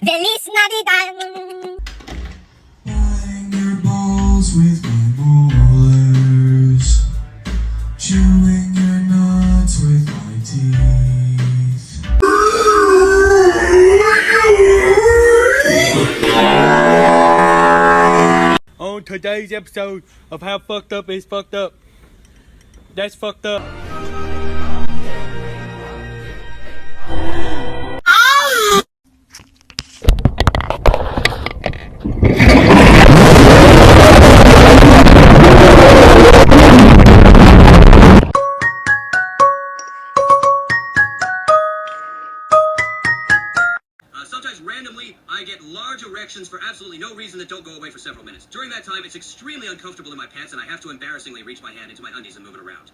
Feliz Navidad. Buying your balls with my molars, chewing your nuts with my teeth. On today's episode of How Fucked Up is Fucked Up. That's fucked up. Sometimes randomly, I get large erections for absolutely no reason that don't go away for several minutes. During that time, it's extremely uncomfortable in my pants and I have to embarrassingly reach my hand into my undies and move it around.